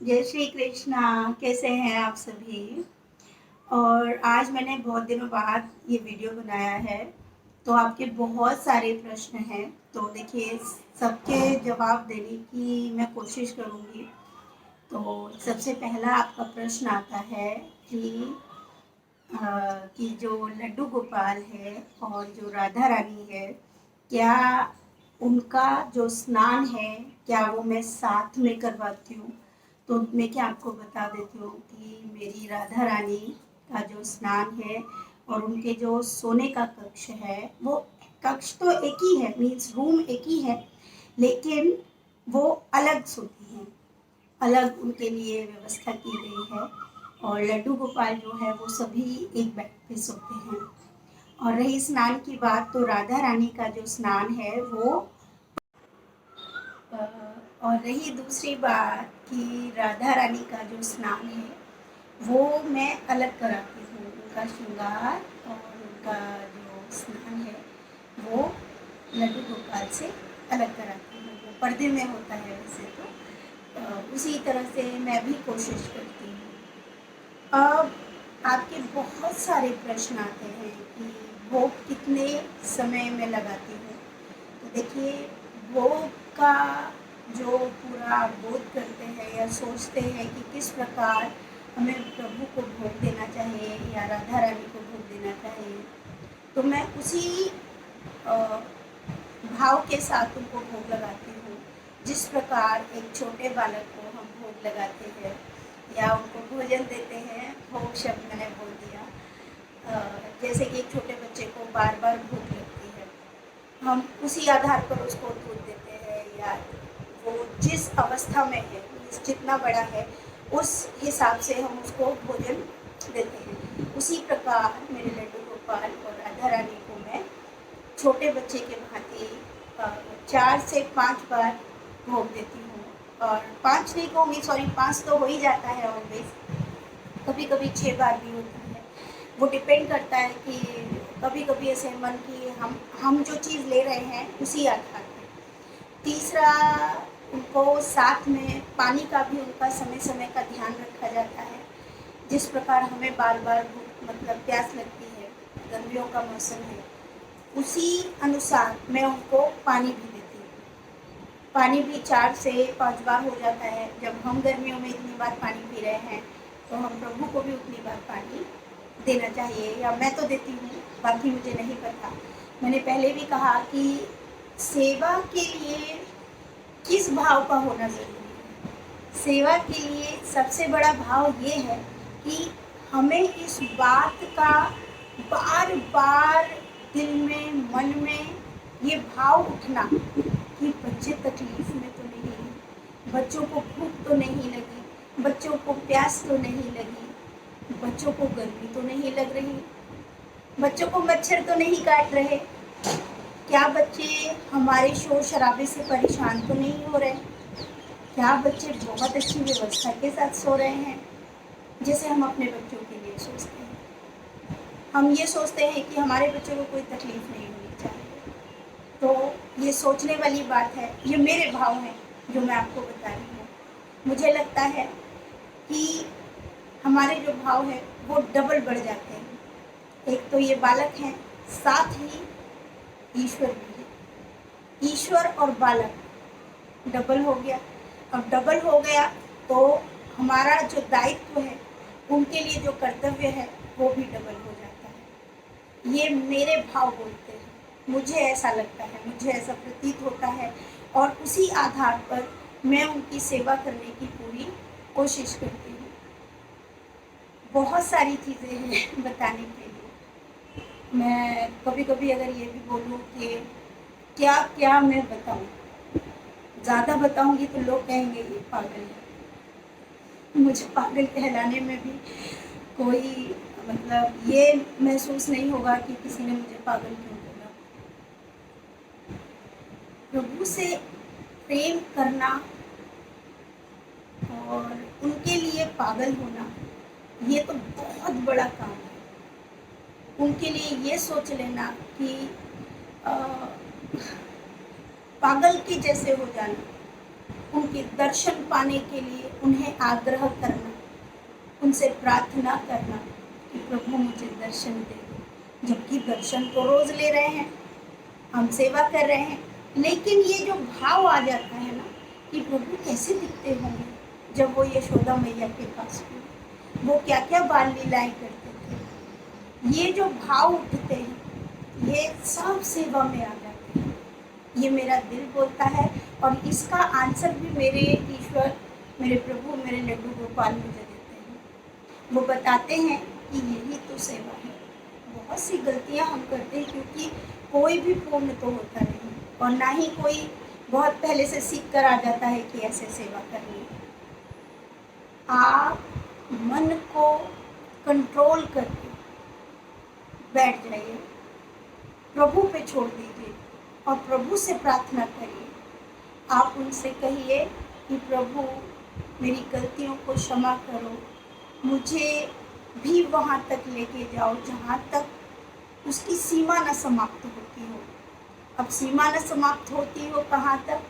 जय श्री कृष्णा। कैसे हैं आप सभी? और आज मैंने बहुत दिनों बाद ये वीडियो बनाया है। तो आपके बहुत सारे प्रश्न हैं, तो देखिए सबके जवाब देने की मैं कोशिश करूँगी। तो सबसे पहला आपका प्रश्न आता है कि कि जो लड्डू गोपाल है और जो राधा रानी है, क्या उनका जो स्नान है, क्या वो मैं साथ में करवाती हूँ? तो मैं क्या आपको बता देती हूँ कि मेरी राधा रानी का जो स्नान है और उनके जो सोने का कक्ष है, वो कक्ष तो एक ही है, मीन्स रूम एक ही है, लेकिन वो अलग सोती हैं। अलग उनके लिए व्यवस्था की गई है। और लड्डू गोपाल जो है वो सभी एक बेड पे सोते हैं। और रही स्नान की बात, तो राधा रानी का जो स्नान है वो अ, और रही दूसरी बात कि राधा रानी का जो स्नान है वो मैं अलग कराती हूँ। उनका श्रृंगार और उनका जो स्नान है वो लड्डू गोपाल से अलग कराती हूँ। वो पर्दे में होता है वैसे तो। उसी तरह से मैं भी कोशिश करती हूँ। अब आपके बहुत सारे प्रश्न आते हैं कि भोग कितने समय में लगाती हूँ। तो देखिए, भोग का जो पूरा बोध करते हैं या सोचते हैं कि किस प्रकार हमें प्रभु को भोग देना चाहिए या राधा रानी को भोग देना चाहिए, तो मैं उसी अ, भाव के साथ उनको भोग लगाती हूँ। जिस प्रकार एक छोटे बालक को हम भोग लगाते हैं या उनको भोजन देते हैं, भोग शब्द मैंने बोल दिया। जैसे कि एक छोटे बच्चे को बार बार भूख लगती है, हम उसी आधार पर उसको दूध देते हैं, या वो जिस अवस्था में है, जितना बड़ा है, उस हिसाब से हम उसको भोजन देते हैं। उसी प्रकार मेरे लड्डू गोपाल और राधा रानी को मैं छोटे बच्चे के भांति 4 से 5 बार भोग देती हूँ। और 5 नहीं कहूँगी, सॉरी, 5 तो हो ही जाता है ऑलवेज। कभी कभी 6 बार भी होता है। वो डिपेंड करता है कि कभी कभी ऐसे मन की हम जो चीज़ ले रहे हैं उसी आधार पर। तीसरा, उनको साथ में पानी का भी उनका समय समय का ध्यान रखा जाता है। जिस प्रकार हमें बार बार भूख मतलब प्यास लगती है, गर्मियों का मौसम है, उसी अनुसार मैं उनको पानी भी देती हूँ। पानी भी 4 से 5 बार हो जाता है। जब हम गर्मियों में इतनी बार पानी पी रहे हैं, तो हम प्रभु को भी उतनी बार पानी देना चाहिए, या मैं तो देती हूँ, बाकी मुझे नहीं पता। मैंने पहले भी कहा कि सेवा के लिए किस भाव का होना ज़रूरी है। सेवा के लिए सबसे बड़ा भाव ये है कि हमें इस बात का बार बार दिल में, मन में ये भाव उठना कि बच्चे तकलीफ में तो नहीं है, बच्चों को भूख तो नहीं लगी, बच्चों को प्यास तो नहीं लगी, बच्चों को गर्मी तो नहीं लग रही, बच्चों को मच्छर तो नहीं काट रहे, क्या बच्चे हमारे शोर शराबे से परेशान तो नहीं हो रहे, क्या बच्चे बहुत अच्छी व्यवस्था के साथ सो रहे हैं, जैसे हम अपने बच्चों के लिए सोचते हैं। हम ये सोचते हैं कि हमारे बच्चों को कोई तकलीफ नहीं होनी चाहिए। तो ये सोचने वाली बात है, ये मेरे भाव हैं जो मैं आपको बता रही हूँ। मुझे लगता है कि हमारे जो भाव है वो डबल बढ़ जाते हैं। एक तो ये बालक हैं, साथ ही ईश्वर भी है। ईश्वर और बालक डबल हो गया। अब डबल हो गया तो हमारा जो दायित्व है, उनके लिए जो कर्तव्य है, वो भी डबल हो जाता है। ये मेरे भाव बोलते हैं, मुझे ऐसा लगता है, मुझे ऐसा प्रतीत होता है। और उसी आधार पर मैं उनकी सेवा करने की पूरी कोशिश करती हूँ। बहुत सारी चीज़ें हैं बताने के लिए। मैं कभी कभी अगर ये भी बोलूँ कि क्या क्या मैं बताऊँ, ज़्यादा बताऊँगी तो लोग कहेंगे ये पागल है। मुझे पागल कहलाने में भी कोई मतलब ये महसूस नहीं होगा कि किसी ने मुझे पागल क्यों बोला। प्रभु से प्रेम करना और उनके लिए पागल होना, ये तो बहुत बड़ा काम है। उनके लिए ये सोच लेना कि आ, पागल के जैसे हो जाना, उनके दर्शन पाने के लिए उन्हें आग्रह करना, उनसे प्रार्थना करना कि प्रभु मुझे दर्शन दे दो। जबकि दर्शन तो रोज ले रहे हैं, हम सेवा कर रहे हैं, लेकिन ये जो भाव आ जाता है ना कि प्रभु कैसे दिखते होंगे जब वो यशोदा मैया के पास हुए, वो क्या क्या बाल लीलाएं करते थे, ये जो भाव उठते हैं ये सब सेवा में आ जाते हैं। ये मेरा दिल बोलता है और इसका आंसर भी मेरे ईश्वर, मेरे प्रभु, मेरे लड्डू गोपाल मुझे देते हैं। वो बताते हैं कि यही तो सेवा है। बहुत सी गलतियां हम करते हैं क्योंकि कोई भी पूर्ण तो होता नहीं और ना ही कोई बहुत पहले से सीख कर आ जाता है कि ऐसे सेवा करनी है। आप मन को कंट्रोल करके बैठ जाइए, प्रभु पे छोड़ दीजिए और प्रभु से प्रार्थना करिए। आप उनसे कहिए कि प्रभु मेरी गलतियों को क्षमा करो, मुझे भी वहाँ तक लेके जाओ जहाँ तक उसकी सीमा न समाप्त होती हो। अब सीमा न समाप्त होती हो कहाँ तक,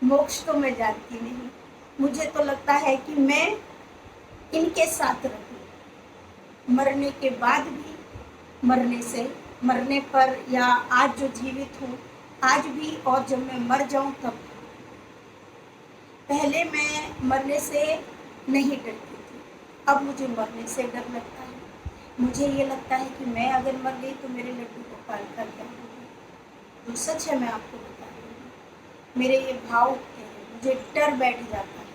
मोक्ष तो मैं जानती नहीं। मुझे तो लगता है कि मैं इनके साथ रहूं, मरने के बाद भी, मरने पर या आज जो जीवित हूँ आज भी, और जब मैं मर जाऊं तब। पहले मैं मरने से नहीं डरती थी, अब मुझे मरने से डर लगता है। मुझे ये लगता है कि मैं अगर मर गई तो मेरे लड्डू गोपाल का क्या होगा। तो सच है, मैं आपको बता रही हूँ, मेरे ये भाव उठते हैं, मुझे डर बैठ जाता है।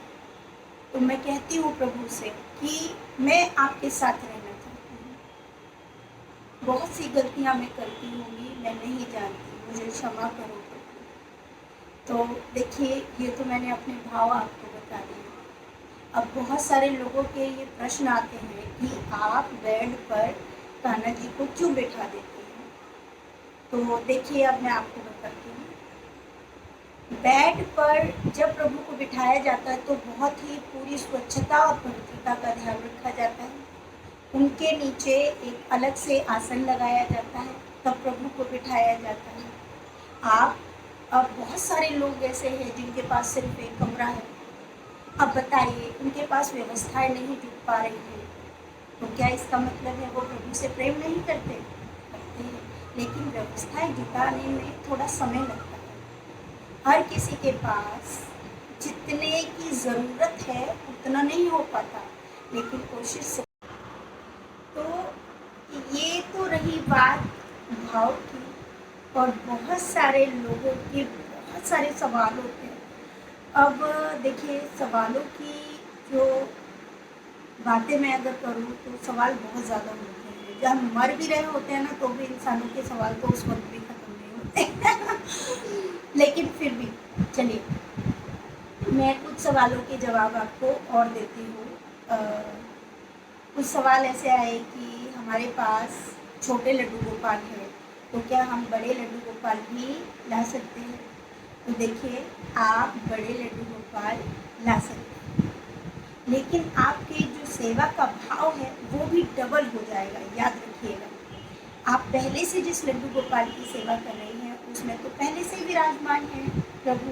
तो मैं कहती हूँ प्रभु से कि मैं आपके साथ रहना चाहती हूँ। बहुत सी गलतियाँ मैं करती होंगी, मैं नहीं जानती, मुझे क्षमा करो प्रभु। तो देखिए, ये तो मैंने अपने भाव आपको बता दिए। अब बहुत सारे लोगों के ये प्रश्न आते हैं कि आप बेड पर कान्हा जी को क्यों बैठा देते हैं। तो देखिए, अब मैं आपको बताती हूँ। बेड पर जब प्रभु को बिठाया जाता है तो बहुत ही पूरी स्वच्छता और पवित्रता का ध्यान रखा जाता है। उनके नीचे एक अलग से आसन लगाया जाता है, तब प्रभु को बिठाया जाता है। अब बहुत सारे लोग ऐसे हैं जिनके पास सिर्फ एक कमरा है। अब बताइए, उनके पास व्यवस्थाएं नहीं जुट पा रही है, तो क्या इसका मतलब है वो प्रभु से प्रेम नहीं करते हैं, लेकिन व्यवस्थाएं जुटाने में थोड़ा समय लगता है। हर किसी के पास जितने की ज़रूरत है उतना नहीं हो पाता, लेकिन कोशिश से। तो ये तो रही बात भाव की, और बहुत सारे लोगों के बहुत सारे सवाल होते हैं। अब देखिए, सवालों की जो बातें मैं अगर करूँ तो सवाल बहुत ज़्यादा होते हैं। जब हम मर भी रहे होते हैं ना तो भी इंसानों के सवाल तो उस वक्त भी ख़त्म नहीं होते लेकिन फिर भी चलिए, मैं कुछ सवालों के जवाब आपको और देती हूँ। कुछ सवाल ऐसे आए कि हमारे पास छोटे लड्डू गोपाल हैं, तो क्या हम बड़े लड्डू गोपाल भी ला सकते हैं। तो देखिए, आप बड़े लड्डू गोपाल ला सकते हैं, लेकिन आपके जो सेवा का भाव है वो भी डबल हो जाएगा। याद रखिएगा, आप पहले से जिस लड्डू गोपाल की सेवा कर रही हैं उसमें तो पहले से विराजमान है प्रभु,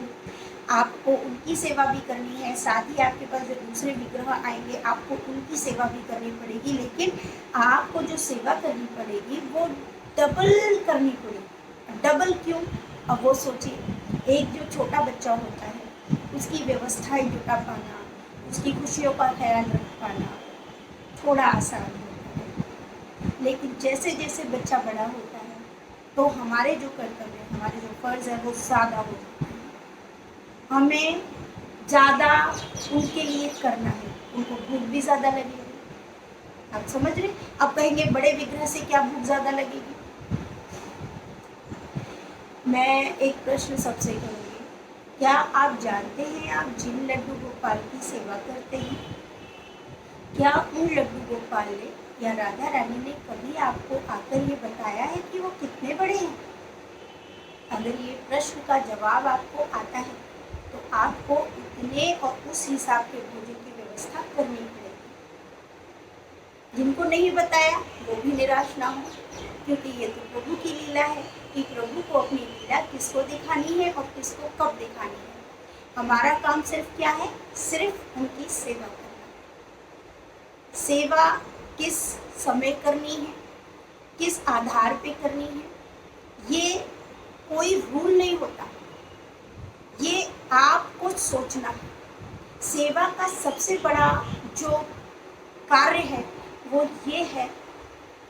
आपको उनकी सेवा भी करनी है। साथ ही आपके पास जो दूसरे विग्रह आएंगे आपको उनकी सेवा भी करनी पड़ेगी, लेकिन आपको जो सेवा करनी पड़ेगी वो डबल करनी पड़ेगी। डबल क्यों? अब वो सोचिए, एक जो छोटा बच्चा होता है उसकी व्यवस्थाएं जुटा पाना, उसकी खुशियों का ख्याल रख पाना थोड़ा आसान होता है, लेकिन जैसे जैसे बच्चा बड़ा होता है तो हमारे जो कर्तव्य, हमारे जो फर्ज है वो ज़्यादा हो जाते हैं। हमें ज़्यादा उनके लिए करना है, उनको भूख भी ज़्यादा लगेगी। आप समझ रहे? अब कहेंगे बड़े विग्रह से क्या भूख ज़्यादा लगेगी। मैं एक प्रश्न सबसे करूँगी, क्या आप जानते हैं आप जिन लड्डू गोपाल की सेवा करते हैं, क्या उन लड्डू गोपाल ने या राधा रानी ने कभी आपको आकर ये बताया है कि वो कितने बड़े हैं? अगर ये प्रश्न का जवाब आपको आता है तो आपको इतने और उस हिसाब के भोजन की व्यवस्था करनी पड़ेगी। जिनको नहीं बताया वो भी निराश ना हो, क्योंकि ये तो प्रभु की लीला है कि प्रभु को अपनी लीला किसको दिखानी है और किसको कब दिखानी है। हमारा काम सिर्फ क्या है? सिर्फ उनकी सेवा करना। सेवा किस समय करनी है, किस आधार पे करनी है, ये कोई रूल नहीं होता, ये आपको सोचना है। सेवा का सबसे बड़ा जो कार्य है वो ये है,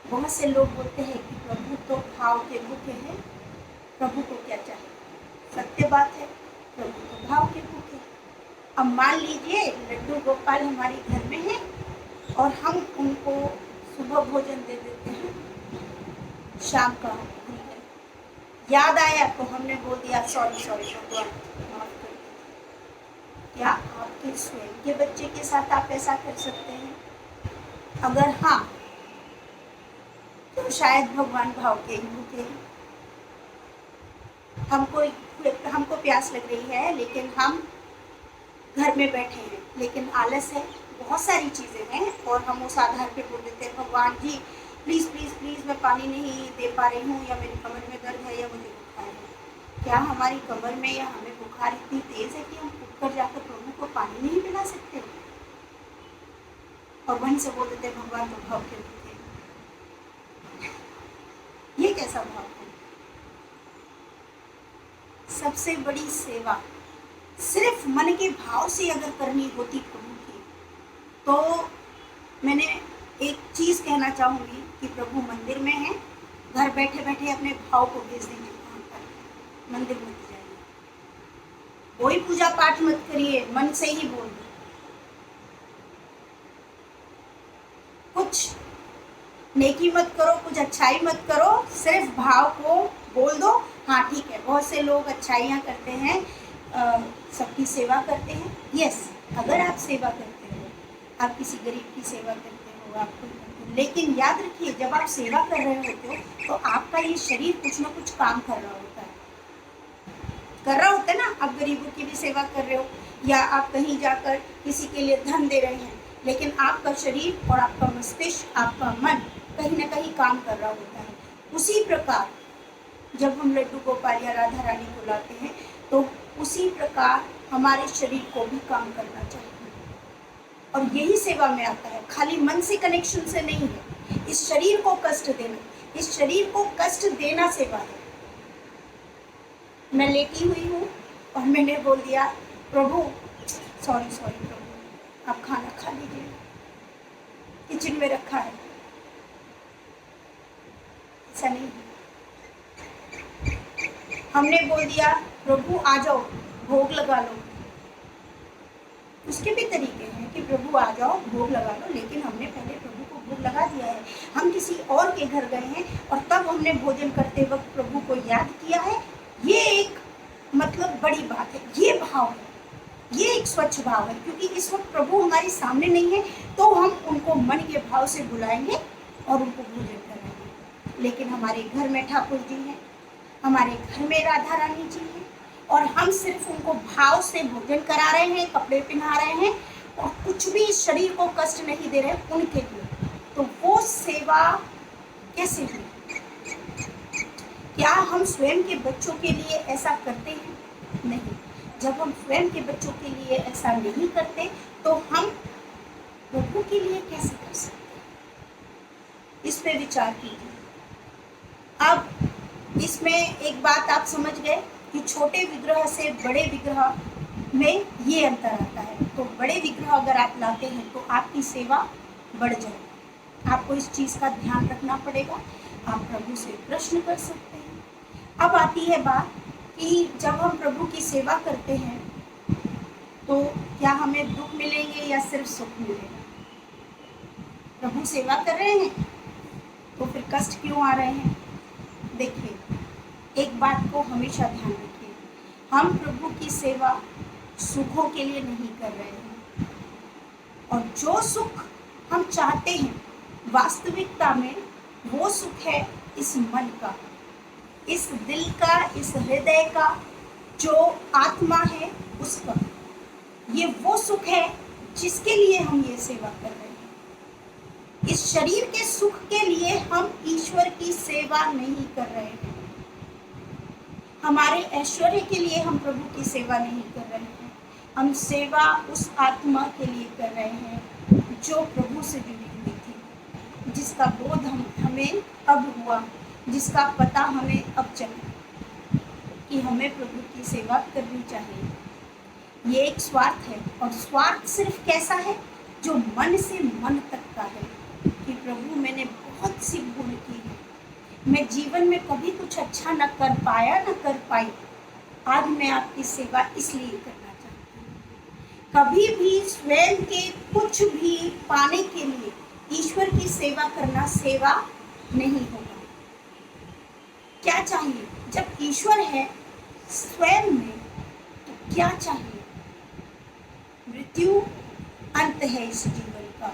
बहुत से लोग बोलते हैं कि प्रभु तो भाव के भूखे हैं, प्रभु को क्या चाहिए? सत्य बात है, प्रभु तो भाव के भूखे हैं। अब मान लीजिए लड्डू गोपाल हमारे घर में है और हम उनको सुबह भोजन दे देते हैं, शाम का भूल गए, याद आया तो हमने बोल दिया सॉरी भगवान माफ कर दीजिए। क्या आपके स्वयं के बच्चे के साथ आप ऐसा कर सकते हैं? अगर हाँ, तो शायद भगवान भाव के ही भूखे हैं। हमको प्यास लग रही है, लेकिन हम घर में बैठे हैं, लेकिन आलस है, बहुत सारी चीज़ें हैं, और हम उस आधार पे बोल देते हैं भगवान जी प्लीज़ प्लीज़ प्लीज़ मैं पानी नहीं दे पा रही हूँ, या मेरी कमर में दर्द है, या मुझे बुखार है। क्या हमारी कमर में या हमें बुखार इतनी तेज़ है कि हम उठ कर जाकर प्रभु को पानी नहीं पिला सकते? और वहीं से बोल देते भगवान तो भाव के भूखे। ये कैसा भाव है? सबसे बड़ी सेवा सिर्फ मन के भाव से अगर करनी होती प्रभु की, तो मैंने एक चीज़ कहना चाहूँगी कि प्रभु मंदिर में है, घर बैठे बैठे अपने भाव को भेज दीजिए वहाँ पर, मंदिर मत जाइए, कोई पूजा पाठ मत करिए, मन से ही बोल दो, कुछ नेकी मत करो, कुछ अच्छाई मत करो, सिर्फ भाव को बोल दो। हाँ ठीक है, बहुत से लोग अच्छाइयाँ करते हैं, सबकी सेवा करते हैं, यस, अगर आप सेवा करते हो, आप किसी गरीब की सेवा करते हो, आपको, लेकिन याद रखिए जब आप सेवा कर रहे होते हो तो आपका ये शरीर कुछ ना कुछ काम कर रहा होता है ना। आप गरीबों की भी सेवा कर रहे हो, या आप कहीं जाकर किसी के लिए धन दे रहे हैं, लेकिन आपका शरीर और आपका मस्तिष्क, आपका मन कहीं ना कहीं काम कर रहा होता है। उसी प्रकार जब हम लड्डू गोपाल या राधा रानी को लाते हैं, तो उसी प्रकार हमारे शरीर को भी काम करना चाहिए, और यही सेवा में आता है। खाली मन से कनेक्शन से नहीं है, इस शरीर को कष्ट देना, इस शरीर को कष्ट देना सेवा है। मैं लेटी हुई हूँ और मैंने बोल दिया प्रभु सॉरी प्रभु आप खाना खा लीजिए, किचन में रखा है, ऐसा नहीं। हमने बोल दिया प्रभु आ जाओ भोग लगा लो, उसके भी तरीके हैं कि प्रभु आ जाओ भोग लगा लो, लेकिन हमने पहले प्रभु को भोग लगा दिया है। हम किसी और के घर गए हैं और तब हमने भोजन करते वक्त प्रभु को याद किया है, ये एक मतलब बड़ी बात है, ये भाव है, ये एक स्वच्छ भाव है, क्योंकि इस वक्त प्रभु हमारे सामने नहीं है, तो हम उनको मन के भाव से बुलाएंगे और उनको भोजन कराएंगे। लेकिन हमारे घर में ठाकुर जी हैं, हमारे घर में राधा रानी जी हैं, और हम सिर्फ उनको भाव से भोजन करा रहे हैं, कपड़े पहना रहे हैं, और कुछ भी शरीर को कष्ट नहीं दे रहे उनके लिए, तो वो सेवा कैसे हुई? क्या हम स्वयं के बच्चों के लिए ऐसा करते हैं? नहीं। जब हम स्वयं के बच्चों के लिए ऐसा नहीं करते, तो हम प्रभु के लिए कैसे कर सकते हैं? इस पे विचार कीजिए। अब इसमें एक बात आप समझ गए कि छोटे विग्रह से बड़े विग्रह में ये अंतर आता है। तो बड़े विग्रह अगर आप लाते हैं तो आपकी सेवा बढ़ जाएगी। आपको इस चीज़ का ध्यान रखना पड़ेगा। आप प्रभु से प्रश्न कर सकते हैं। अब आती है बात कि जब हम प्रभु की सेवा करते हैं तो क्या हमें दुख मिलेंगे या सिर्फ सुख मिलेगा? प्रभु सेवा कर रहे हैं तो फिर कष्ट क्यों आ रहे हैं? देखिए, एक बात को हमेशा ध्यान रखिए, हम प्रभु की सेवा सुखों के लिए नहीं कर रहे हैं, और जो सुख हम चाहते हैं वास्तविकता में वो सुख है इस मन का, इस दिल का, इस हृदय का, जो आत्मा है उसका। ये वो सुख है जिसके लिए हम ये सेवा कर रहे हैं। इस शरीर के सुख के लिए हम ईश्वर की सेवा नहीं कर रहे हैं। हमारे ऐश्वर्य के लिए हम प्रभु की सेवा नहीं कर रहे हैं। हम सेवा उस आत्मा के लिए कर रहे हैं जो प्रभु से जुड़ी हुई थी, जिसका बोध हमें अब हुआ, जिसका पता हमें अब चला कि हमें प्रभु की सेवा करनी चाहिए। ये एक स्वार्थ है, और स्वार्थ सिर्फ कैसा है? जो मन से मन तक का है कि प्रभु मैंने बहुत सी भूल की है, मैं जीवन में कभी कुछ अच्छा न कर पाया न कर पाई, आज मैं आपकी सेवा इसलिए करना चाहती हूँ। कभी भी स्वयं के कुछ भी पाने के लिए ईश्वर की सेवा करना सेवा नहीं होगा। क्या चाहिए? जब ईश्वर है स्वयं में, तो क्या चाहिए? मृत्यु अंत है इस जीवन का,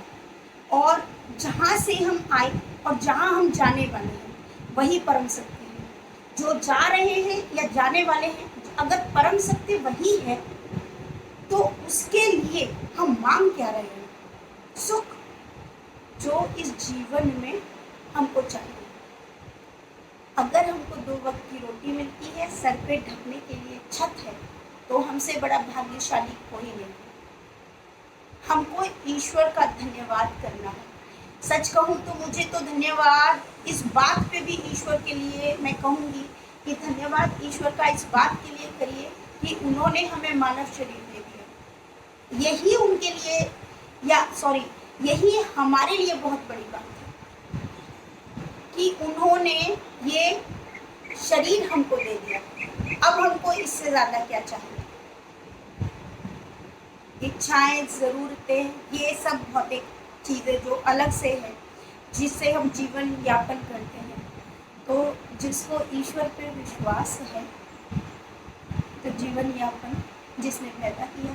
और जहाँ से हम आए और जहाँ हम जाने वाले हैं वही परम सत्य है। जो जा रहे हैं या जाने वाले हैं, अगर परम सत्य वही है तो उसके लिए हम मांग क्या रहे हैं? सुख, जो इस जीवन में हमको चाहिए। अगर हमको 2 वक्त की रोटी मिलती है, सर पे ढकने के लिए छत है, तो हमसे बड़ा भाग्यशाली कोई नहीं। हमको ईश्वर का धन्यवाद करना है। सच कहूँ तो मुझे तो धन्यवाद इस बात पे भी ईश्वर के लिए मैं कहूँगी कि धन्यवाद ईश्वर का इस बात के लिए करिए कि उन्होंने हमें मानव शरीर दे दिया। यही उनके लिए यही हमारे लिए बहुत बड़ी बात है कि उन्होंने ये शरीर हमको दे दिया। अब हमको इससे ज़्यादा क्या चाहिए? इच्छाएं, ज़रूरतें, ये सब भौतिक चीज़ें जो अलग से है, जिससे हम जीवन यापन करते हैं। तो जिसको ईश्वर पे विश्वास है, तो जीवन यापन जिसने पैदा किया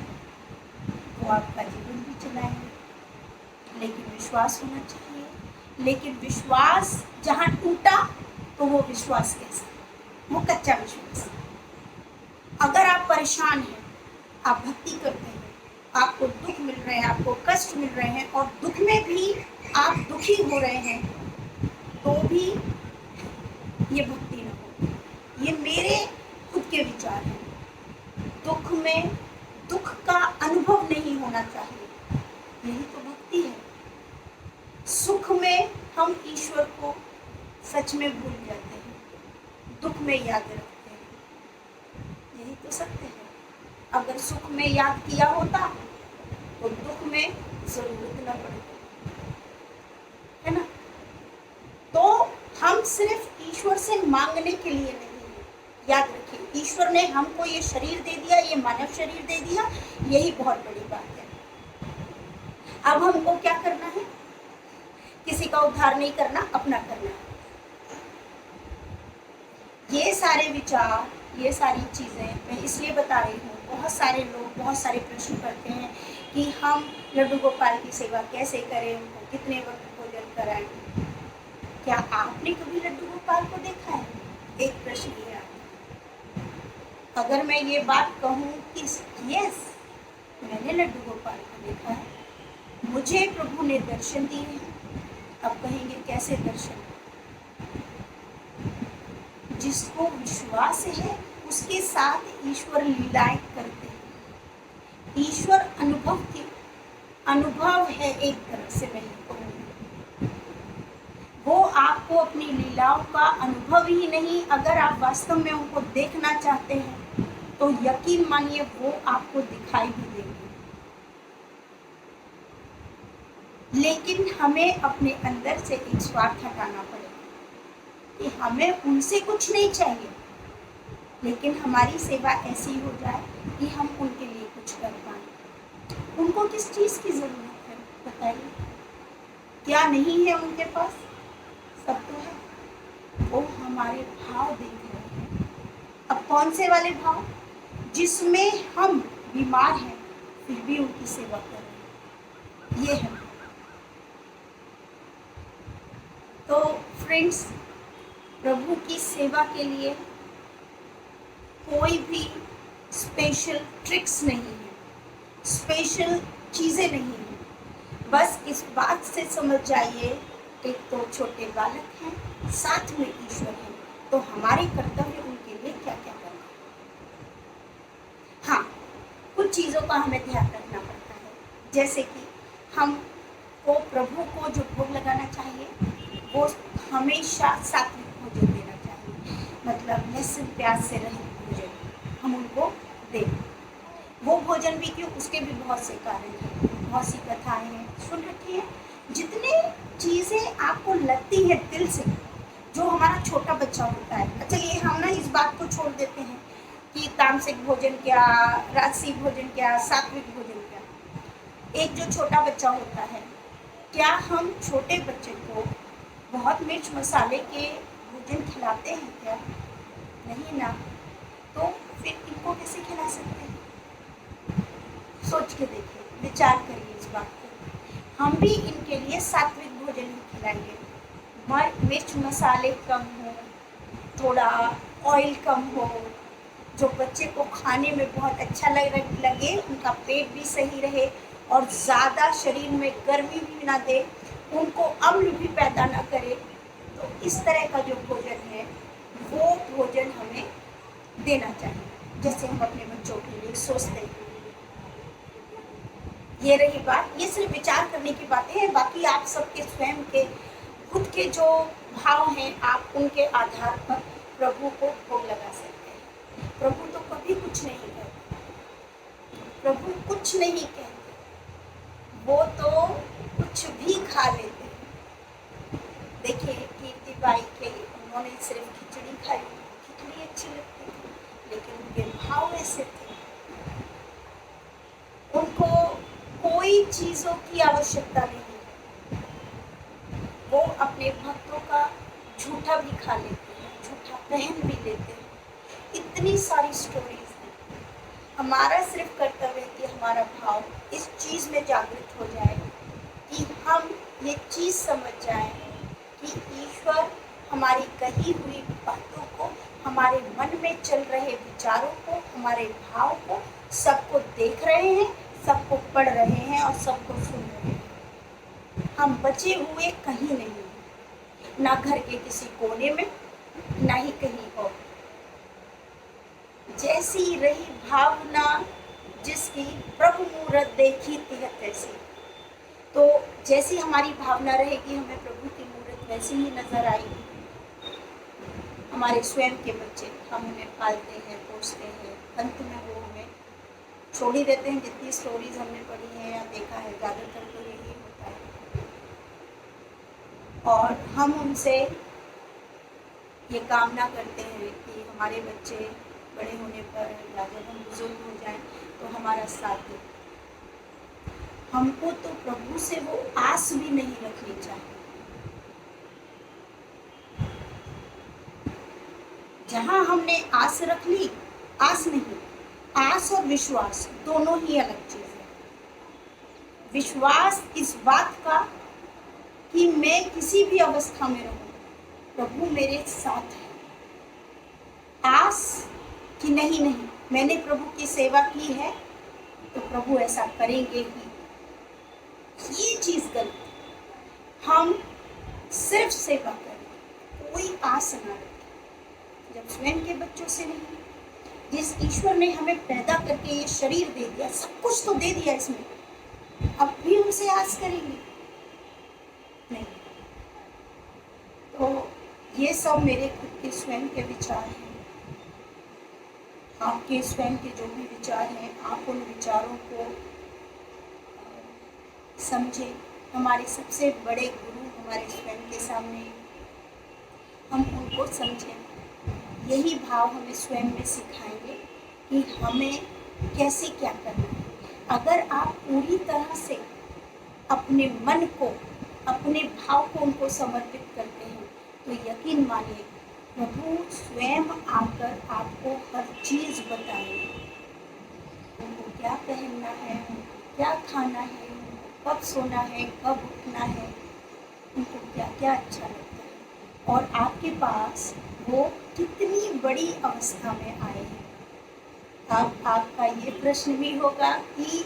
वो आपका जीवन भी चलाएंगे। लेकिन विश्वास होना चाहिए। लेकिन विश्वास जहाँ टूटा तो वो विश्वास कैसा? वो कच्चा विश्वास। अगर आप परेशान हैं, आप भक्ति करते हैं, आपको दुख मिल रहे हैं, आपको कष्ट मिल रहे हैं, और दुख में भी आप दुखी हो रहे हैं, तो भी ये भक्ति न हो। ये मेरे खुद के विचार हैं। दुख में दुख का अनुभव नहीं होना चाहिए, यही तो भक्ति है। सुख में हम ईश्वर को सच में भूल जाते हैं, दुख में याद रखते हैं, यही तो सत्य है। अगर सुख में याद किया होता तो दुख में जरूरत न पड़ती, है ना? तो हम सिर्फ ईश्वर से मांगने के लिए नहीं, याद रखिए, ईश्वर ने हमको ये शरीर दे दिया, ये मानव शरीर दे दिया, यही बहुत बड़ी बात है। अब हमको क्या करना है? किसी का उद्धार नहीं करना, अपना करना है। ये सारे विचार, ये सारी चीज़ें मैं इसलिए बता रही हूँ। बहुत सारे लोग बहुत सारे प्रश्न करते हैं कि हम लड्डू गोपाल की सेवा कैसे करें, उनको कितने वक्त भोजन कराएं। क्या आपने कभी लड्डू गोपाल को देखा है? एक प्रश्न ये आता है। अगर मैं ये बात कहूँ कि यस, मैंने लड्डू गोपाल को देखा है, मुझे प्रभु ने दर्शन दिए हैं, अब कहेंगे कैसे दर्शन? जिसको विश्वास है उसके साथ ईश्वर लीलाएं करते हैं। ईश्वर अनुभव है एक तरह से, मैं कहूँगी वो आपको अपनी लीलाओं का अनुभव ही नहीं, अगर आप वास्तव में उनको देखना चाहते हैं तो यकीन मानिए वो आपको दिखाई भी देंगे। लेकिन हमें अपने अंदर से एक स्वार्थ हटाना पड़ेगा कि हमें उनसे कुछ नहीं चाहिए, लेकिन हमारी सेवा ऐसी हो जाए कि हम उनके लिए कुछ कर पाएँ। उनको किस चीज़ की ज़रूरत है बताइए? क्या नहीं है उनके पास? सब तो है। वो हमारे भाव देख रहे हैं। अब कौन से वाले भाव? जिसमें हम बीमार हैं फिर भी उनकी सेवा कर रहे हैं, ये है। तो फ्रेंड्स, प्रभु की सेवा के लिए कोई भी स्पेशल ट्रिक्स नहीं है, स्पेशल चीज़ें नहीं हैं। बस इस बात से समझ जाइए, एक तो छोटे बालक हैं, साथ में ईश्वर है, तो हमारे कर्तव्य उनके लिए क्या क्या करना है। हाँ, कुछ चीज़ों का हमें ध्यान रखना पड़ता है, जैसे कि हम को प्रभु को जो भोग लगाना चाहिए वो हमेशा सात्विक भोजन देना चाहिए, मतलब लहसुन प्याज से रहित भोजन हम उनको दें। वो भोजन भी क्यों, उसके भी बहुत से कारण हैं, बहुत सी कथाएं हैं, सुन रखी है। जितनी चीज़ें आपको लगती है दिल से, जो हमारा छोटा बच्चा होता है, चलिए हम ना इस बात को छोड़ देते हैं कि तामसिक भोजन क्या, राजसिक भोजन क्या, सात्विक भोजन क्या। एक जो छोटा बच्चा होता है, क्या हम छोटे बच्चे को बहुत मिर्च मसाले के भोजन खिलाते हैं क्या? नहीं ना। तो फिर इनको कैसे खिला सकते हैं? सोच के देखिए, विचार करिए इस बात को। हम भी इनके लिए सात्विक भोजन ही खिलाएंगे, मिर्च मसाले कम हो, थोड़ा ऑयल कम हो, जो बच्चे को खाने में बहुत अच्छा लगे, उनका पेट भी सही रहे और ज़्यादा शरीर में गर्मी भी ना दे, उनको अम्ल भी पैदा ना करे। तो इस तरह का जो भोजन है वो भोजन हमें देना चाहिए, जैसे हम अपने बच्चों के लिए सोचते हैं। ये रही बात, ये सिर्फ विचार करने की बातें हैं। बाकी आप सबके स्वयं के खुद के जो भाव हैं, आप उनके आधार पर प्रभु को भोग लगा सकते हैं। प्रभु तो कभी कुछ नहीं कहते, प्रभु कुछ नहीं कहते, वो तो कुछ भी खा लेते हैं। देखिए कीर्ति बाई के, उन्होंने सिर्फ खिचड़ी खाई, खिचड़ी अच्छी लगती थी, लेकिन उनके भाव ऐसे थे, उनको कोई चीज़ों की आवश्यकता नहीं है। वो अपने भक्तों का झूठा भी खा लेते हैं, झूठा पहन भी लेते हैं। इतनी सारी स्टोरीज हैं। हमारा सिर्फ कर्तव्य है कि हमारा भाव इस चीज़ में जागृत हो जाए कि हम ये चीज़ समझ जाएं कि ईश्वर हमारी कही हुई बातों को, हमारे मन में चल रहे विचारों को, हमारे भाव को, सबको देख रहे हैं, सबको पढ़ रहे हैं और सबको सुन रहे हैं। हम बचे हुए कहीं नहीं, ना घर के किसी कोने में, ना ही कहीं और। जैसी रही भावना जिसकी प्रभु मूरत देखी तिह तैसी। तो जैसी हमारी भावना रहेगी, हमें प्रभु की मूरत वैसी ही नजर आएगी। हमारे स्वयं के बच्चे, हम उन्हें पालते हैं, पोसते हैं, अंत में वो हमें छोड़ ही देते हैं। जितनी स्टोरीज हमने पढ़ी है या देखा है, ज़्यादातर तो यही होता है। और हम उनसे ये कामना करते हैं कि हमारे बच्चे बड़े होने पर या जब हम बुजुर्ग हो जाएं तो हमारा साथ दें। हमको तो प्रभु से वो आस भी नहीं रखनी चाहिए। जहाँ हमने आस रख ली, आस नहीं, आस और विश्वास दोनों ही अलग चीज है। विश्वास इस बात का कि मैं किसी भी अवस्था में रहूं, प्रभु मेरे साथ है। आस कि नहीं, मैंने प्रभु की सेवा की है तो प्रभु ऐसा करेंगे ही, ये चीज गलत है। हम सिर्फ सेवा करें, कोई आस ना रखें। जब स्वयं के बच्चों से नहीं, जिस ईश्वर ने हमें पैदा करके ये शरीर दे दिया, सब कुछ तो दे दिया इसमें, अब भी उनसे आस करेंगे? नहीं। तो ये सब मेरे खुद के स्वयं के विचार हैं। आपके स्वयं के जो भी विचार हैं, आप उन विचारों को समझें। हमारे सबसे बड़े गुरु हमारे स्वयं के सामने, हम उनको समझें। यही भाव हमें स्वयं में सिखाएंगे कि हमें कैसे क्या करना है। अगर आप पूरी तरह से अपने मन को, अपने भाव को उनको समर्पित करते हैं तो यकीन मानिए प्रभु स्वयं आकर आपको हर चीज़ बताएंगे। उनको क्या पहनना है, क्या खाना है, कब सोना है, कब उठना है, उनको क्या क्या अच्छा लगता है और आपके पास वो कितनी बड़ी अवस्था में आए हैं। अब आपका ये प्रश्न भी होगा कि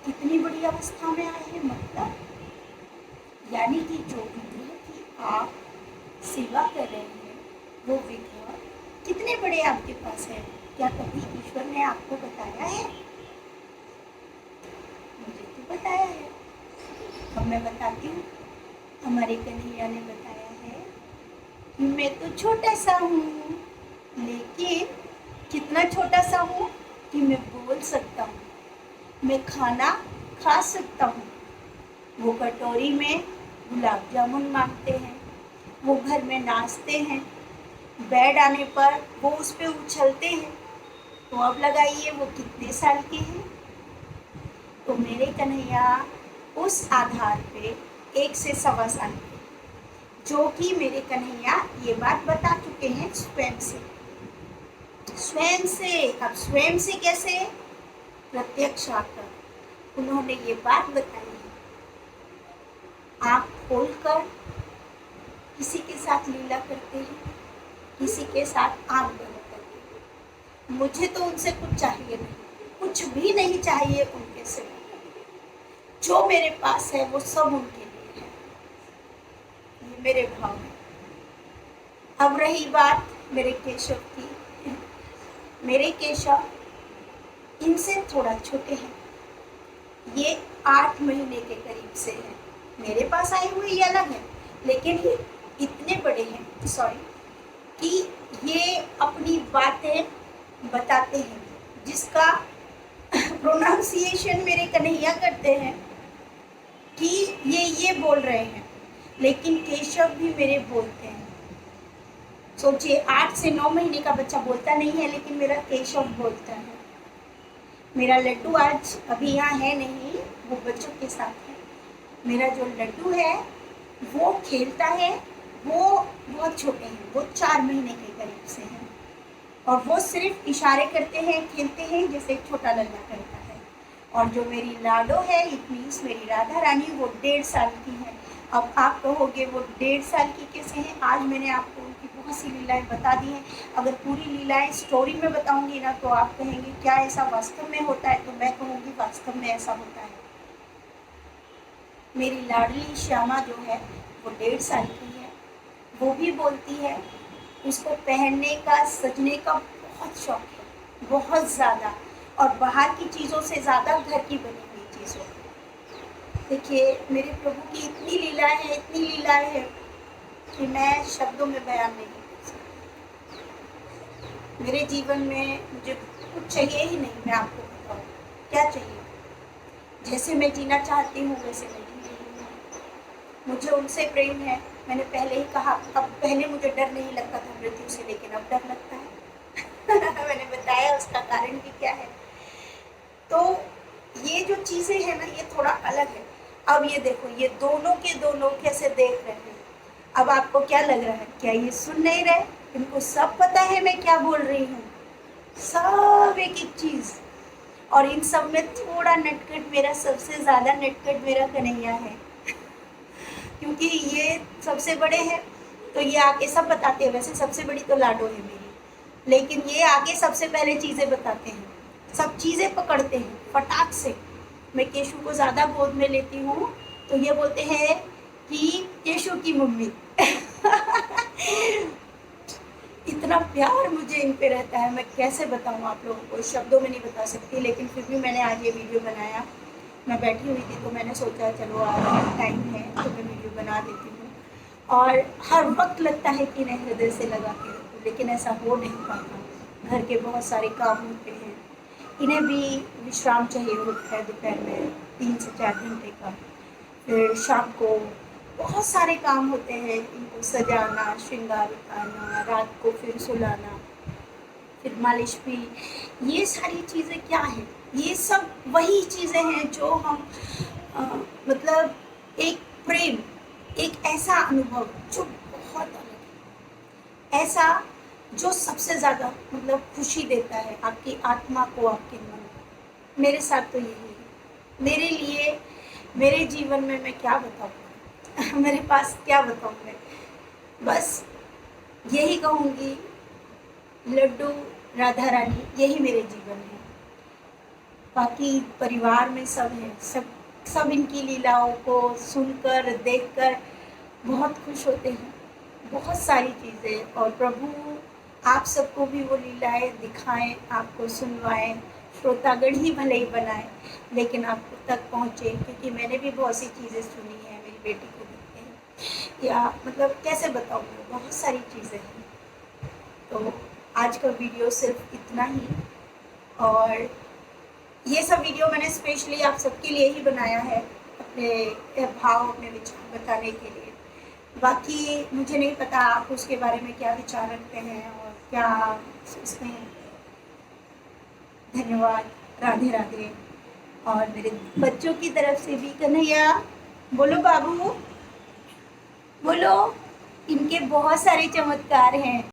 कितनी बड़ी अवस्था में आए हैं, मतलब यानी कि जो विग्रह की आप सेवा कर रहे हैं वो विग्रह कितने बड़े आपके पास है, क्या कभी ईश्वर ने आपको बताया है? अब मैं बताती हूँ। हमारे कन्हैया ने बताया है कि मैं तो छोटा सा हूँ, लेकिन कितना छोटा सा हूँ कि मैं बोल सकता हूँ, मैं खाना खा सकता हूँ। वो कटोरी में गुलाब जामुन मांगते हैं, वो घर में नाचते हैं, बेड आने पर वो उस पे उछलते हैं। तो अब लगाइए वो कितने साल के हैं। तो मेरे कन्हैया उस आधार पे 1 से सवा साल के, जो कि मेरे कन्हैया ये बात बता चुके हैं स्वयं से। स्वयं से, अब स्वयं से कैसे? प्रत्यक्ष आकर उन्होंने ये बात बताई है। आँख खोलकर किसी के साथ लीला करते हैं, किसी के साथ आँख बंद करते हैं। मुझे तो उनसे कुछ चाहिए नहीं, कुछ भी नहीं चाहिए उनके से। जो मेरे पास है वो सब उनके लिए है। ये मेरे भाव है। अब रही बात मेरे केशव की। मेरे केशव इनसे थोड़ा छोटे हैं, ये 8 महीने के करीब से हैं। मेरे पास आए हुए ये अलग है, लेकिन ये इतने बड़े हैं, सॉरी, कि ये अपनी बातें बताते हैं, जिसका प्रोनाउंसिएशन मेरे कन्हैया करते हैं कि ये बोल रहे हैं, लेकिन केशव भी मेरे बोलते हैं। सोचिए, 8 से 9 महीने का बच्चा बोलता नहीं है, लेकिन मेरा केशव बोलता है। मेरा लड्डू आज अभी यहाँ है नहीं, वो बच्चों के साथ है। मेरा जो लड्डू है वो खेलता है, वो बहुत छोटे हैं, वो 4 महीने के करीब से हैं, और वो सिर्फ इशारे करते हैं, खेलते हैं जैसे एक छोटा लल्ला करता है। और जो मेरी लाडो है, इट मीन्स मेरी राधा रानी, वो 1.5 साल की है। अब आप कहोगे वो 1.5 साल की कैसे हैं? आज मैंने आपको उनकी बहुत सी लीलाएं बता दी हैं। अगर पूरी लीलाएं स्टोरी में बताऊंगी ना, तो आप कहेंगे क्या ऐसा वास्तव में होता है? तो मैं कहूँगी वास्तव में ऐसा होता है। मेरी लाडली श्यामा जो है वो 1.5 साल की है, वो भी बोलती है। उसको पहनने का, सजने का बहुत शौक है, बहुत ज़्यादा, और बाहर की चीज़ों से ज़्यादा घर की बनी हुई चीज़ों। देखिए, मेरे प्रभु की इतनी लीलाएं हैं, इतनी लीलाएं हैं कि मैं शब्दों में बयान नहीं कर सकती। मेरे जीवन में मुझे कुछ चाहिए ही नहीं। मैं आपको बताऊँ क्या चाहिए? जैसे मैं जीना चाहती हूँ वैसे मैं जी रही हूँ। मुझे उनसे प्रेम है। मैंने पहले ही कहा, अब पहले मुझे डर नहीं लगता था मृत्यु से, लेकिन अब डर लगता है। मैंने बताया उसका कारण भी क्या है। तो ये जो चीज़ें हैं ना, ये थोड़ा अलग है। अब ये देखो, ये दोनों के दोनों कैसे देख रहे हैं। अब आपको क्या लग रहा है? क्या ये सुन नहीं रहे? इनको सब पता है मैं क्या बोल रही हूँ, सब एक एक चीज़। और इन सब में थोड़ा नटखट, मेरा सबसे ज़्यादा नटखट मेरा कन्हैया है। क्योंकि ये सबसे बड़े हैं, तो ये आके सब बताते हैं। वैसे सबसे बड़ी तो लाडो है मेरी, लेकिन ये आगे सबसे पहले चीज़ें बताते हैं, सब चीज़ें पकड़ते हैं फटाक से। मैं केशु को ज़्यादा गोद में लेती हूँ, तो ये बोलते हैं कि केशु की मम्मी। इतना प्यार मुझे इन पे रहता है, मैं कैसे बताऊँ आप लोगों को, शब्दों में नहीं बता सकती। लेकिन फिर भी मैंने आज ये वीडियो बनाया। मैं बैठी हुई थी तो मैंने सोचा चलो आज टाइम है तो मैं वीडियो बना देती हूँ। और हर वक्त लगता है कि इन्हें हृदय से लगा के रखूँ, लेकिन ऐसा हो नहीं पाता। घर के बहुत सारे काम होते हैं, इन्हें भी विश्राम चाहिए होता है दोपहर में 3 से 4 घंटे का। फिर शाम को बहुत सारे काम होते हैं, इनको सजाना, श्रृंगार उतारना, रात को फिर सुलाना, फिर मालिश भी। ये सारी चीज़ें क्या है? ये सब वही चीज़ें हैं जो हम मतलब एक प्रेम, एक ऐसा अनुभव जो बहुत अलग है, ऐसा जो सबसे ज़्यादा मतलब खुशी देता है आपकी आत्मा को, आपके मन को। मेरे साथ तो यही है। मेरे लिए, मेरे जीवन में मैं क्या बताऊँ? मेरे पास क्या बताऊँ मैं? बस यही कहूँगी, लड्डू, राधा रानी, यही मेरे जीवन है। बाकी परिवार में सब है, सब इनकी लीलाओं को सुनकर, देखकर बहुत खुश होते हैं, बहुत सारी चीज़ें। और प्रभु आप सबको भी वो लीलाएं दिखाएं, आपको सुनवाएं, श्रोतागण ही भले ही बनाए, लेकिन आप तक पहुँचे, क्योंकि मैंने भी बहुत सी चीज़ें सुनी हैं मेरी बेटी को देखते, या मतलब कैसे बताऊँ, बहुत सारी चीज़ें हैं। तो आज का वीडियो सिर्फ इतना ही, और ये सब वीडियो मैंने स्पेशली आप सबके लिए ही बनाया है, अपने भाव, अपने विचार बताने के लिए। बाकी मुझे नहीं पता आप उसके बारे में क्या विचार रखते हैं और क्या सोचते हैं। धन्यवाद, राधे राधे। और मेरे बच्चों की तरफ से भी, कन्हैया बोलो, बाबू बोलो, इनके बहुत सारे चमत्कार हैं।